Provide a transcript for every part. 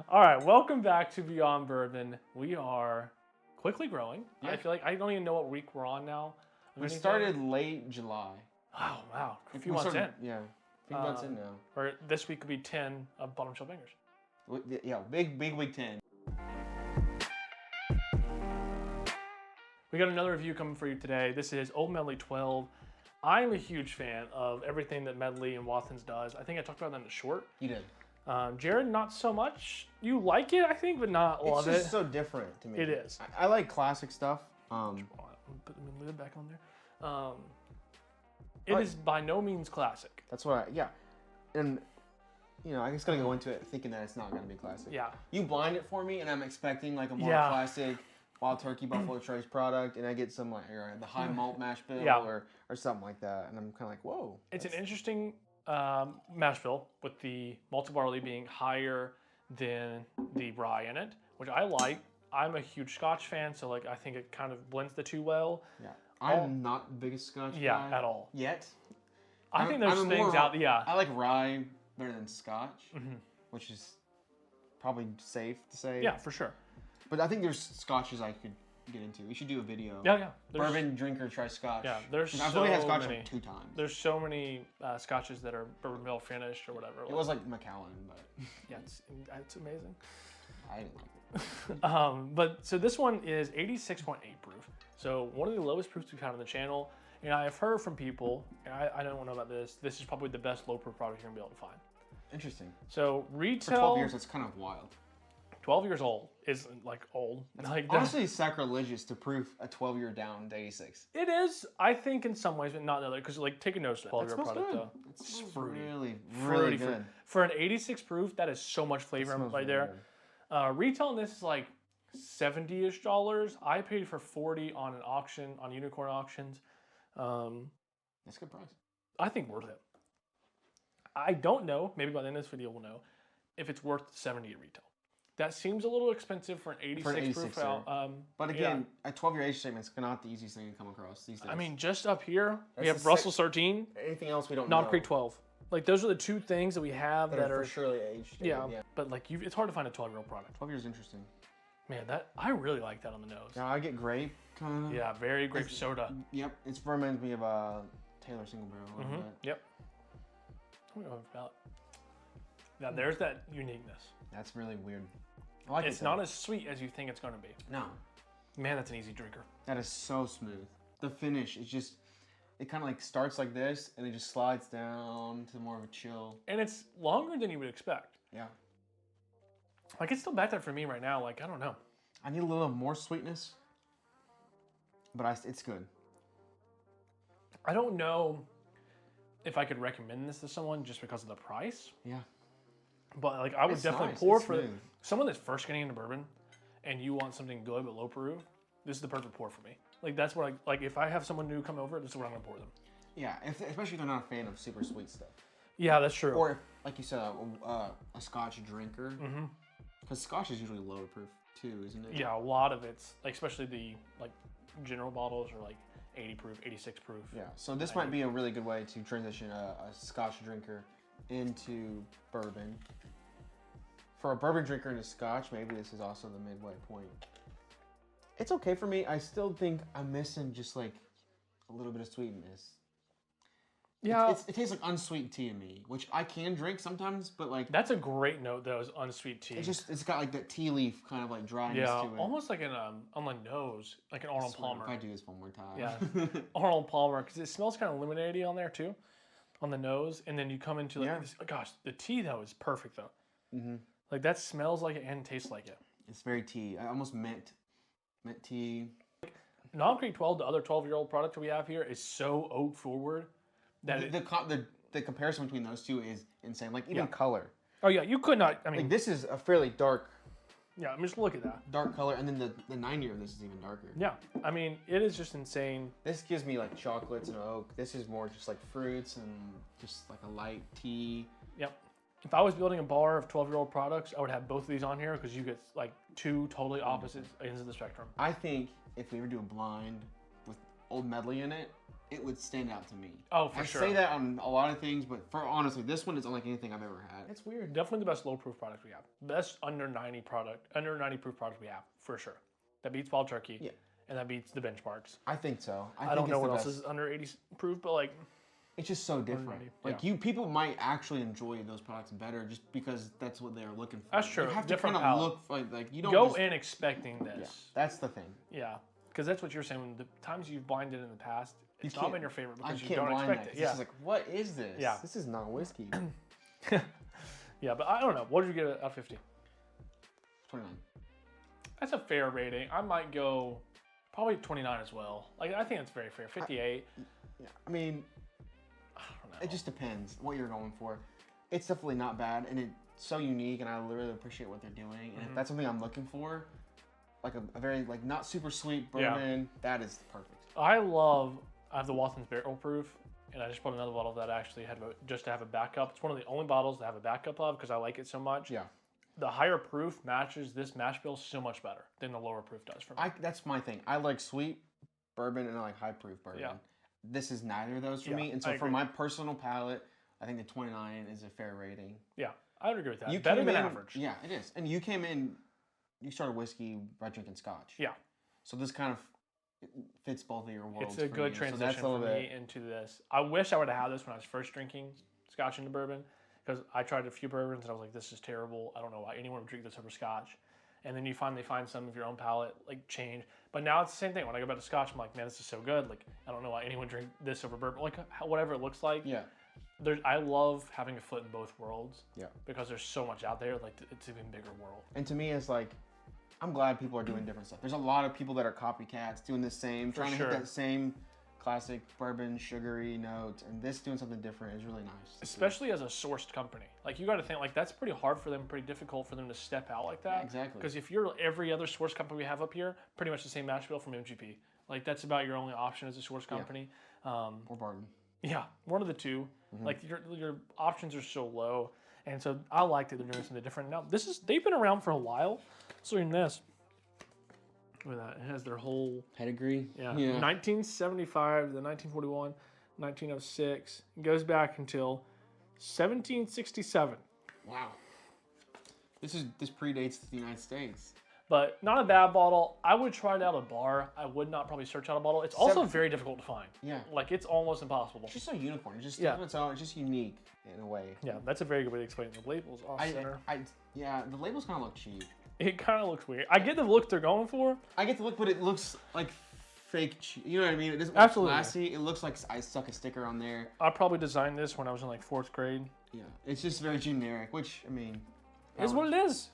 All right, welcome back to Beyond Bourbon. We are quickly growing. Yeah. I feel like I don't even know what week we're on now. We started late July. Oh, wow. A few months in. Yeah, a few months in now. Or this week could be 10 of bottom shelf bangers. Yeah, big week 10. We got another review coming for you today. This is Old Medley 12. I'm a huge fan of everything that Medley and Watkins does. I think I talked about that in the short. You did. Jared, not so much. You like it, I think, but not love it. It's just so different to me. It is. I like classic stuff. Put the lid back on there. It is by no means classic. That's what yeah. And, you know, I just gotta go into it thinking that it's not gonna be classic. Yeah. You blind it for me, and I'm expecting like a more Yeah. classic Wild Turkey Buffalo Trace product, and I get some like the high malt mash bill Yeah. or something like that, and I'm kind of like, whoa. It's an interesting mash bill with the malted barley being higher than the rye in it, which I like. I'm a huge Scotch fan, so like I think it kind of blends the two well. Yeah, I'm not the biggest Scotch guy at all. yet. I think there's things out. Yeah, I like rye better than Scotch, which is probably safe to say. Yeah, for sure. But I think there's Scotches I could get into. We should do a video. Yeah. Bourbon drinker try Scotch. Yeah, there's I've so only had Scotch many. like 2 times. There's so many Scotches that are bourbon barrel finished or whatever. It was like Macallan, but yeah, it's amazing. I didn't like it. But so this one is 86.8 proof. So one of the lowest proofs we've had on the channel. And I have heard from people, and I don't know about this, this is probably the best low proof product you're gonna be able to find. Interesting. So retail. For 12 years, that's kind of wild. 12 years old is like old. Like honestly sacrilegious to proof a 12-year down to 86. It is, I think, in some ways, but not in other. Because like, take a nose to 12-year product good. though. It's fruity, really good. For an 86 proof, that is so much flavor right there. Retail on this is like $70-ish. I paid for 40 on an auction on Unicorn Auctions. That's a good price. I think worth it. I don't know. Maybe by the end of this video we'll know if it's worth 70 at retail. That seems a little expensive for an 86 proof. But again, a 12-year age statement is not the easiest thing to come across these days. I mean, just up here, we have Russell's 13. Anything else we don't know. Knob Creek 12. Like, those are the two things that we have that are for surely aged. Yeah, but like, it's hard to find a 12-year-old product. 12 years interesting. Man, I really like that on the nose. Yeah, I get grape kind of. Yeah, very grape soda. Yep, it reminds me of a Taylor single barrel. Yep. Now, there's that uniqueness. That's really weird. I like it's not as sweet as you think it's going to be. No. Man, that's an easy drinker. That is so smooth. The finish is just, it kind of like starts like this and it just slides down to more of a chill. And it's longer than you would expect. Yeah. Like, it's still back there for me right now. Like, I don't know. I need a little more sweetness, but it's good. I don't know if I could recommend this to someone just because of the price. Yeah. But like, I would definitely pour for someone that's first getting into bourbon and you want something good but low proof. This is the perfect pour for me. Like, that's what like if I have someone new come over, this is what I'm gonna pour them. Yeah, especially if they're not a fan of super sweet stuff. Yeah, that's true. Or if, like you said, a Scotch drinker. Because Scotch is usually lower proof too, isn't it? Yeah, a lot of it's like, especially the like general bottles are like 80 proof, 86 proof. Yeah, so this might be a really good way to transition a Scotch drinker into bourbon. For a bourbon drinker into Scotch, maybe this is also the midway point. It's okay for me. I still think I'm missing just like a little bit of sweetness. Yeah. It tastes like unsweet tea to me, which I can drink sometimes, but like... That's a great note, though, is unsweet tea. It's got like that tea leaf kind of like dryness to it. Yeah, almost like on the nose, like an Arnold Palmer. If I do this one more time. Yeah, Arnold Palmer, because it smells kind of lemonade-y on there, too, on the nose. And then you come into like, this, gosh, the tea, though, is perfect, though. Like, that smells like it and tastes like it. It's very tea. I almost mint tea. Knob Creek 12, the other 12-year-old product that we have here, is so oak forward that the comparison between those two is insane. Like, even color. Oh, yeah, you could not, I mean... Like, this is a fairly dark... Yeah, I mean, just look at that. Dark color, and then the 9-year of this is even darker. Yeah, I mean, it is just insane. This gives me, like, chocolates and oak. This is more just, like, fruits and just, like, a light tea. Yep. If I was building a bar of 12-year-old products, I would have both of these on here because you get, like, two totally opposite ends of the spectrum. I think if we ever do a blind with Old Medley in it, it would stand out to me. Oh, for I sure. say that on a lot of things, but for honestly, this one is unlike anything I've ever had. It's weird. Definitely the best low proof product we have. Best under 90 proof product we have, for sure. That beats Wild Turkey. Yeah. And that beats the benchmarks. I think so. I don't know what else is under 80 proof, but like, it's just so different. 190, Like people might actually enjoy those products better just because that's what they're looking for. That's true. You have Different to kind of palate. look like you don't go just, in expecting this. Yeah, that's the thing. Yeah. Because that's what you're saying. The times you've blinded in the past, it's not can't- been your favorite I because you can't don't blind expect that. it. Yeah. It's like, what is this? Yeah. This is not whiskey. Yeah, but I don't know. What did you get out of 50? 29. That's a fair rating. I might go probably 29 as well. Like, I think that's very fair. 58. Yeah. I mean, I don't know. it just depends what you're going for. It's definitely not bad, and it's so unique, and I really appreciate what they're doing. And if that's something I'm looking for, like a very like not super sweet bourbon, that is perfect. I have the Watson's Barrel Proof, and I just bought another bottle that I actually had just to have a backup. It's one of the only bottles to have a backup of because I like it so much. Yeah. The higher proof matches this mash bill so much better than the lower proof does for me. That's my thing. I like sweet bourbon and I like high proof bourbon. Yeah. This is neither of those for me, and so for my personal palate, I think the 29 is a fair rating. Yeah, I would agree with that. You Better came than in- average. Yeah, it is. And you came in, you started whiskey by drinking Scotch. Yeah. So this kind of fits both of your worlds. It's a for good you. transition So that's a little for bit. me into this. I wish I would have had this when I was first drinking Scotch into bourbon because I tried a few bourbons and I was like, this is terrible. I don't know why anyone would drink this over Scotch. And then you finally find some of your own palate like change. But now it's the same thing. When I go back to Scotch, I'm like, man, this is so good. Like, I don't know why anyone drink this over bourbon. Like, whatever it looks like. Yeah. I love having a foot in both worlds. Yeah. Because there's so much out there. Like, it's an even bigger world. And to me, it's like, I'm glad people are doing different stuff. There's a lot of people that are copycats doing the same, trying to hit that same classic bourbon, sugary note, and this doing something different is really nice. Especially as a sourced company. Like, you got to think, like, that's pretty hard for them, pretty difficult for them to step out like that. Yeah, exactly. Because if you're every other source company we have up here, pretty much the same mash bill from MGP. Like, that's about your only option as a source company. Or Barton. Yeah, one of the two. Like, your options are so low. And so I like that they're doing something different. Now, they've been around for a while. So in this, look at that. It has their whole Pedigree. Yeah. 1975 to 1941, 1906. It goes back until 1767. Wow. This predates the United States. But not a bad bottle. I would try it out at a bar. I would not probably search out a bottle. It's also very difficult to find. Yeah. Like, it's almost impossible. It's just so unicorn. It's just Yeah. its own. It's just unique in a way. Yeah, that's a very good way to explain it. The label's off center. Yeah, the labels kind of look cheap. It kind of looks weird. I get the look they're going for. I get the look, but it looks like fake cheap. You know what I mean? It doesn't look classy. It looks like I stuck a sticker on there. I probably designed this when I was in like 4th grade. Yeah, it's just very generic, which, I mean... It is what it is.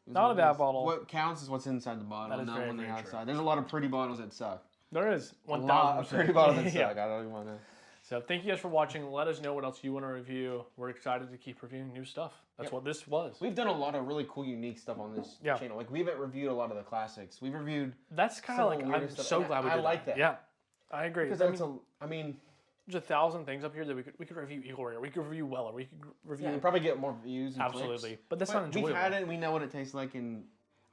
Not a bad bottle. What counts is what's inside the bottle, That is not very, when they're very outside. There's a lot of pretty bottles that suck. There is. A lot of pretty bottles that Yeah. suck. I don't even want to... So thank you guys for watching. Let us know what else you want to review. We're excited to keep reviewing new stuff. That's what this was. We've done a lot of really cool, unique stuff on this channel. Like, we haven't reviewed a lot of the classics. We've reviewed... That's kind of like, I'm so glad we did like that. Yeah, I agree. Because there's 1,000 things up here that we could review Eagle Rare. We could review Weller. We could review... and probably get more views and Absolutely. clicks. But that's not enjoyable. We've had it, and we know what it tastes like, and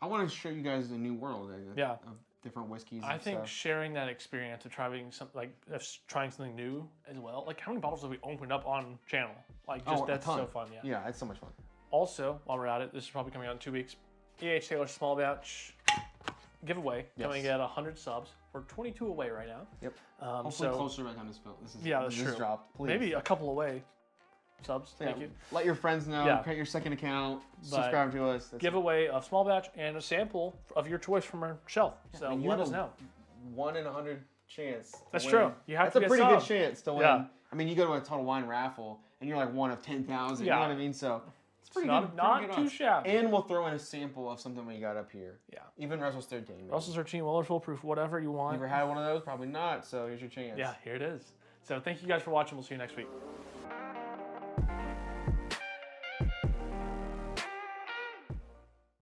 I want to show you guys a new world of different whiskeys. I think sharing that experience of trying something new as well. Like, how many bottles have we opened up on channel? Like, just that's so fun. Yeah. Yeah, it's so much fun. Also, while we're at it, this is probably coming out in 2 weeks. E.H. Taylor Small Batch giveaway coming at 100 subs. We're 22 away right now. Yep. Hopefully closer by the time this that's true. dropped. Please. Maybe a couple away subs. Thank you. Let your friends know. Create your second account. Subscribe to us. Giveaway of Small Batch and a sample of your choice from our shelf. So let us know. 1 in 100 chance. That's true. You have That's to a pretty good chance to win. Yeah. I mean, you go to a Total Wine raffle and you're like 1 of 10,000. You know what I mean? So it's pretty good. Not too shabby. And we'll throw in a sample of something we got up here. Yeah. Even Russell's 13. Maybe. Russell's 13, Weller Full Proof, whatever you want. You ever had one of those? Probably not. So here's your chance. Yeah, here it is. So thank you guys for watching. We'll see you next week.